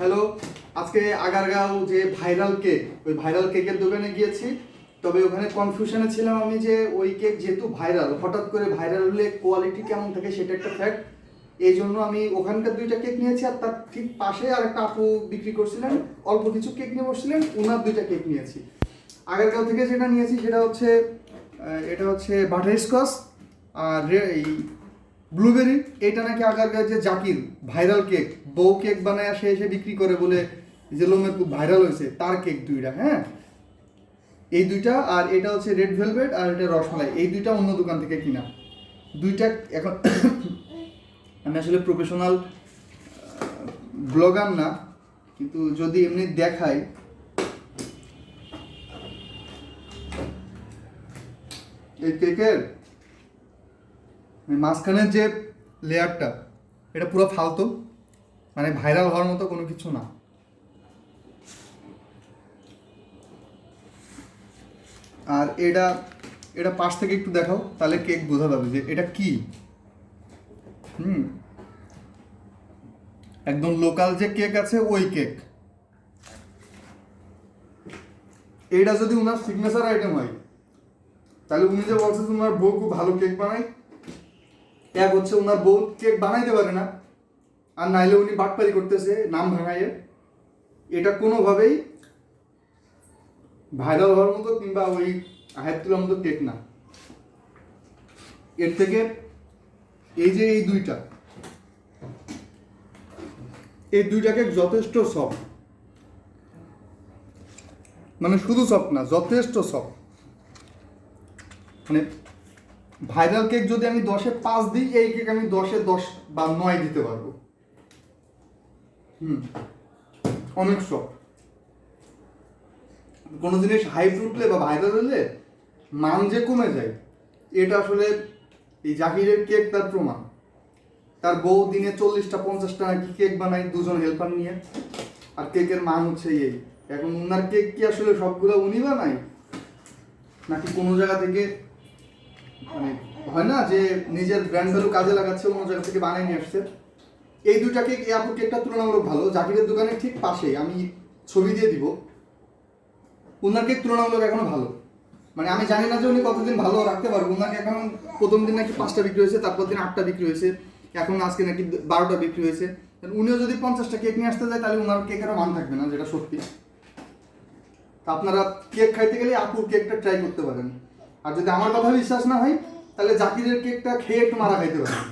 Hello, আজকে আগারগাঁও যে viral cake, ওই ভাইরাল কেকের দোকানে গিয়েছি। তবে ওখানে কনফিউশনে ছিলাম আমি যে ওই কেক যেহেতু ভাইরাল, হঠাৎ করে ভাইরাল হলে কোয়ালিটি কেমন থাকে সেটা একটা ফ্যাক্ট। এই জন্য আমি ওখানকার দুইটা কেক নিয়েছি, আর তার ঠিক পাশে আর একটা আপু বিক্রি করছিলেন, অল্প কিছু কেক নিয়ে বসছিলেন, ওনার দুইটা কেক নিয়েছি। আগারগাঁও থেকে যেটা নিয়েছি সেটা হচ্ছে এটা হচ্ছে বাটারস্কচ আর এই ব্লুবেরি। এটা নাকি আগারগাঁও যে জাকির ভাইরাল কেক, বউ কেক বানায় সে এসে বিক্রি করে বলে যে লোমে খুব ভাইরাল হয়েছে, তার কেক দুইটা। হ্যাঁ, এই দুইটা। আর এটা হচ্ছে রেড ভেলভেট আর এটা রসমালাই। এই দুইটা অন্য দোকান থেকে কিনা দুইটা। এখন আমি আসলে প্রফেশনাল ব্লগার না, কিন্তু যদি এমনি দেখাই, এই কেকের মাঝখানের যে লেয়ারটা, এটা পুরো ফালতু, মানে ভাইরাল হওয়ার মতো কোনো কিছু না। আর এটা এটা পাশ থেকে একটু দেখাও, তাহলে কেক বোঝা যাবে যে এটা কি। একদম লোকাল যে কেক আছে ওই কেক। এইটা যদি উনার সিগনেচার আইটেম হয়, তাহলে উনি যে বলছে উনার বউ খুব ভালো কেক বানায়, এক হচ্ছে উনার বউ কেক বানাইতে পারে না, আর নাইলে উনি বাটপারি করতেছে নাম ভাঙাইয়ে। এটা কোনোভাবেই ভাইরাল হওয়ার মতো কিংবা ওই হাইপ তোলার মতো কেক না। এর থেকে এই যে এই দুইটা কেক যথেষ্ট সফট, মানে শুধু সফট না, যথেষ্ট সফট। মানে ভাইরাল কেক যদি আমি 10-এ 5 দিই, এই কেক আমি 10-এ 10 বা 9 দিতে পারবো। অনেক সফট। কোনো জিনিস হাইপ উঠলে বা ভাইরাল হলে মান যে কমে যায়, এটা আসলে এই জাকিরের কেক তার প্রমাণ। তার বউ দিনে 40টা 50টা নাকি কেক বানায় দুজন হেল্পার নিয়ে, আর কেকের মান হচ্ছে এই। এখন উনার কেক কি আসলে সবগুলো উনি বানায়, নাকি কোনো জায়গা থেকে, মানে হয় না যে নিজের ব্র্যান্ড ভ্যালু কাজে লাগাচ্ছে, অন্য জায়গা থেকে বানিয়ে নিয়ে আসছে। এই দুইটা কেক, এই আপুর কেকটা তুলনামূলক ভালো। জাকিরের দোকানের ঠিক পাশে, আমি ছবি দিয়ে দিব, ওনার কেক তুলনামূলক এখনো ভালো। মানে আমি জানি না যে উনি কতদিন ভালো রাখতে পারবো। ওনাকে এখন প্রথম দিন নাকি 5টা বিক্রি হয়েছে, তারপর দিন 8টা বিক্রি হয়েছে, এখন আজকে নাকি 12টা বিক্রি হয়েছে। উনিও যদি 50টা কেক নিয়ে আসতে যায়, তাহলে ওনার কেকেরও মান থাকবে না, যেটা সত্যি। আপনারা কেক খাইতে গেলে আপুর কেকটা ট্রাই করতে পারেন। আর যদি আমার কথা বিশ্বাস না হয়, তাহলে জাকিরের কেকটা খেয়ে একটু মারা খাইতে পারেন।